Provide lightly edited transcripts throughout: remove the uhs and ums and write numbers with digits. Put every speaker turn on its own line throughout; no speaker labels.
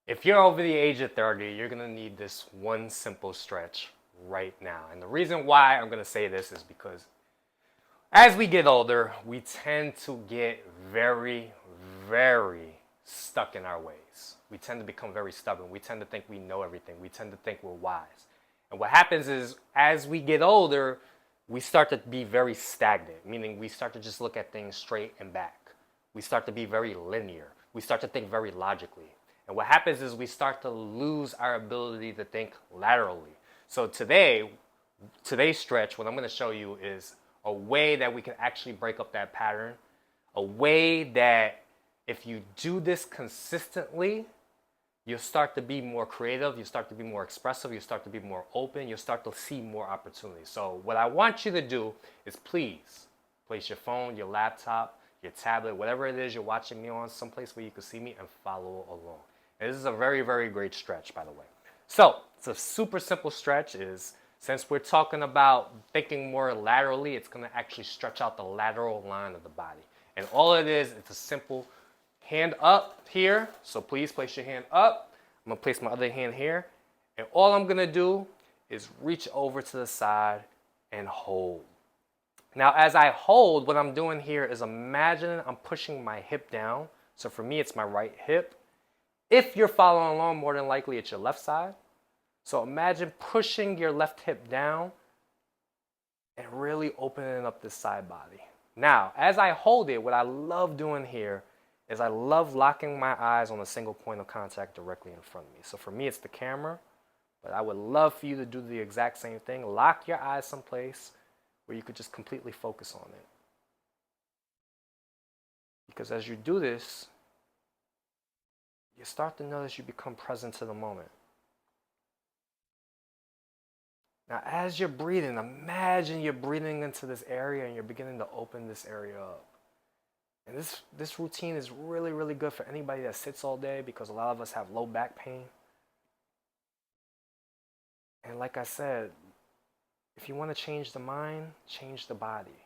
If you're over the age of 30, you're gonna need this one simple stretch right now. And the reason why I'm gonna say this is because as we get older, we tend to get very, very stuck in our ways. We tend to become very stubborn. We tend to think we know everything. We tend to think we're wise. And what happens is, as we get older, we start to be very stagnant, meaning we start to just look at things straight and back. We start to be very linear. We start to think very logically. And what happens is we start to lose our ability to think laterally. So today's stretch, what I'm going to show you is a way that we can actually break up that pattern, a way that if you do this consistently, you'll start to be more creative, you start to be more expressive, you start to be more open, you'll start to see more opportunities. So what I want you to do is please place your phone, your laptop, your tablet, whatever it is you're watching me on, someplace where you can see me and follow along. And this is a very, very great stretch, by the way. So it's a super simple stretch. Since we're talking about thinking more laterally, it's going to actually stretch out the lateral line of the body. And all it is, it's a simple hand up here. So please place your hand up. I'm going to place my other hand here. And all I'm going to do is reach over to the side and hold. Now, as I hold, what I'm doing here is imagine I'm pushing my hip down. So for me, it's my right hip. If you're following along, more than likely it's your left side. So imagine pushing your left hip down and really opening up this side body. Now, as I hold it, what I love doing here is I love locking my eyes on a single point of contact directly in front of me. So for me, it's the camera, but I would love for you to do the exact same thing. Lock your eyes someplace where you could just completely focus on it. Because as you do this, you start to notice you become present to the moment. Now, as you're breathing, imagine you're breathing into this area and you're beginning to open this area up. And this routine is really, really good for anybody that sits all day because a lot of us have low back pain. And like I said, if you want to change the mind, change the body.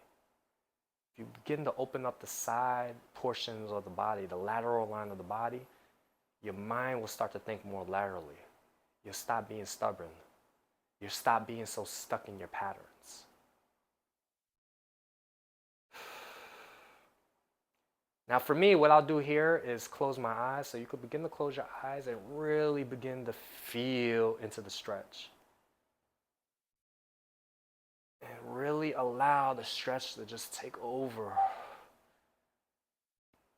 If you begin to open up the side portions of the body, the lateral line of the body, your mind will start to think more laterally. You'll stop being stubborn. You'll stop being so stuck in your patterns. Now for me, what I'll do here is close my eyes. So you could begin to close your eyes and really begin to feel into the stretch. And really allow the stretch to just take over.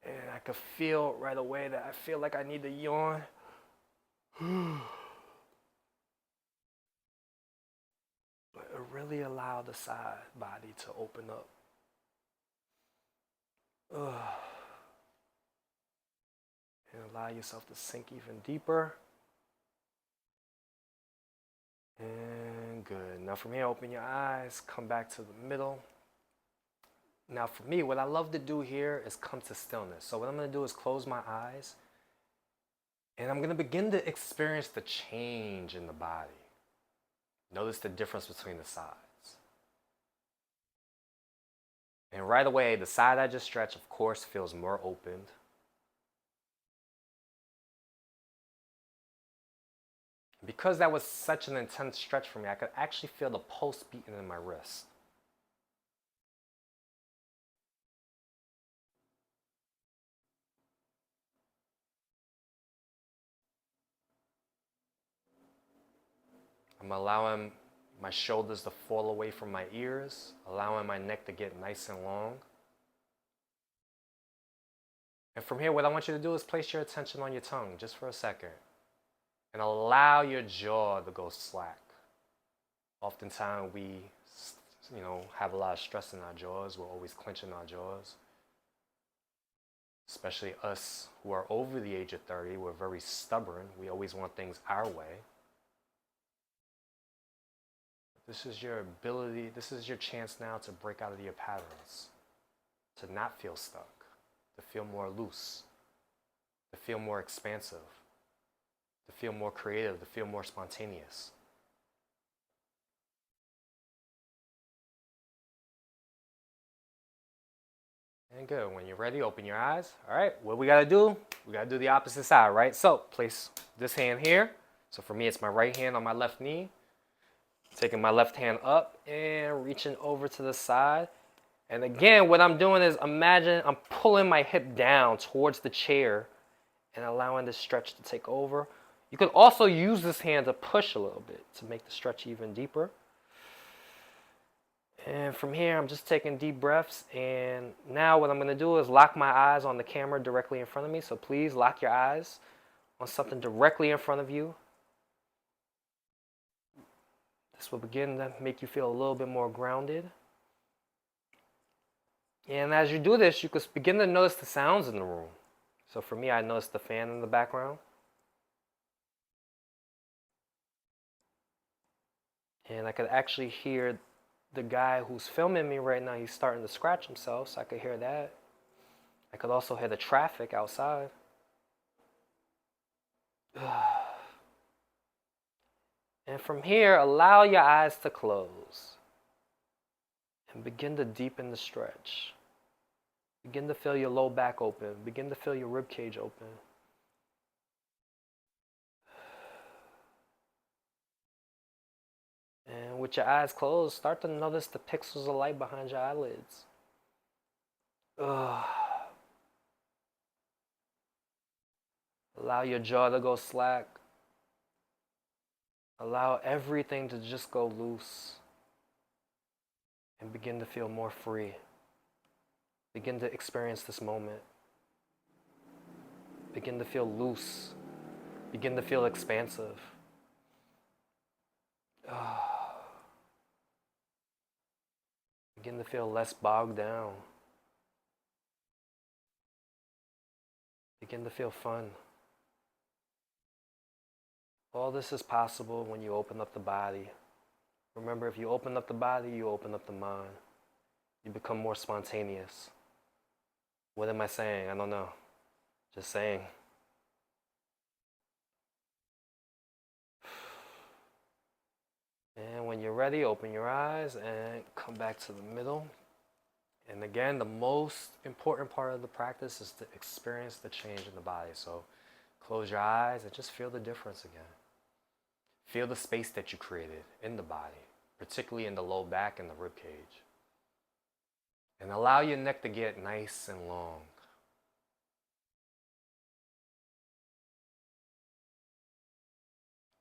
And I could feel right away that I feel like I need to yawn. But really allow the side body to open up. And allow yourself to sink even deeper. And good. Now from here, open your eyes, come back to the middle. Now for me, what I love to do here is come to stillness. So what I'm going to do is close my eyes. And I'm going to begin to experience the change in the body. Notice the difference between the sides. And right away, the side I just stretched, of course, feels more opened. Because that was such an intense stretch for me, I could actually feel the pulse beating in my wrist. I'm allowing my shoulders to fall away from my ears, allowing my neck to get nice and long. And from here, what I want you to do is place your attention on your tongue just for a second and allow your jaw to go slack. Oftentimes we, have a lot of stress in our jaws. We're always clenching our jaws. Especially us who are over the age of 30, we're very stubborn. We always want things our way. This is your ability, this is your chance now to break out of your patterns, to not feel stuck, to feel more loose, to feel more expansive, to feel more creative, to feel more spontaneous. And good. When you're ready, open your eyes. All right, what we gotta do? We gotta do the opposite side, right? So place this hand here. So for me, it's my right hand on my left knee. Taking my left hand up and reaching over to the side. And again, what I'm doing is imagine I'm pulling my hip down towards the chair and allowing the stretch to take over. You can also use this hand to push a little bit to make the stretch even deeper. And from here, I'm just taking deep breaths. And now what I'm going to do is lock my eyes on the camera directly in front of me. So please lock your eyes on something directly in front of you. This will begin to make you feel a little bit more grounded. And as you do this, you can begin to notice the sounds in the room. So for me, I notice the fan in the background. And I could actually hear the guy who's filming me right now. He's starting to scratch himself, so I could hear that. I could also hear the traffic outside. And from here, allow your eyes to close. And begin to deepen the stretch. Begin to feel your low back open. Begin to feel your rib cage open. And with your eyes closed, start to notice the pixels of light behind your eyelids. Allow your jaw to go slack. Allow everything to just go loose. And begin to feel more free. Begin to experience this moment. Begin to feel loose. Begin to feel expansive. Begin to feel less bogged down. Begin to feel fun. All this is possible when you open up the body. Remember, if you open up the body, you open up the mind. You become more spontaneous. What am I saying? I don't know. Just saying. And when you're ready, open your eyes and come back to the middle. And again, the most important part of the practice is to experience the change in the body. So close your eyes and just feel the difference again. Feel the space that you created in the body, particularly in the low back and the rib cage. And allow your neck to get nice and long.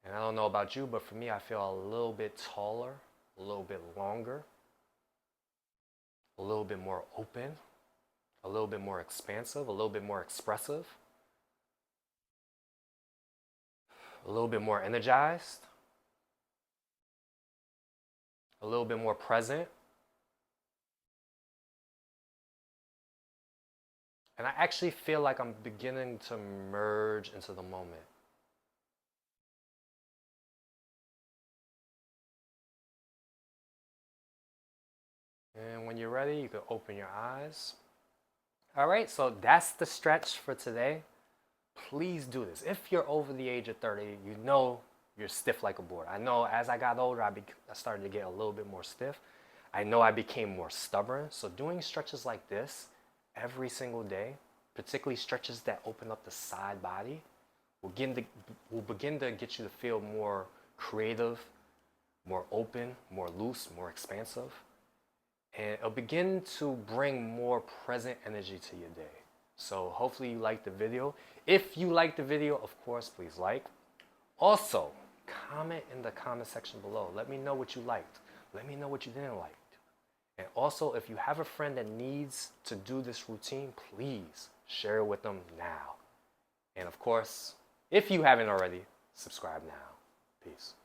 And I don't know about you, but for me, I feel a little bit taller, a little bit longer, a little bit more open, a little bit more expansive, a little bit more expressive, a little bit more energized, a little bit more present. And I actually feel like I'm beginning to merge into the moment. And when you're ready, you can open your eyes. All right, so that's the stretch for today. Please do this. If you're over the age of 30, you know you're stiff like a board. I know as I got older, I started to get a little bit more stiff. I know I became more stubborn. So doing stretches like this every single day, particularly stretches that open up the side body, will begin to get you to feel more creative, more open, more loose, more expansive. And it'll begin to bring more present energy to your day. So hopefully you liked the video. If you liked the video, of course, please like. Also, comment in the comment section below. Let me know what you liked. Let me know what you didn't like. And also, if you have a friend that needs to do this routine, please share it with them now. And of course, if you haven't already, subscribe now. Peace.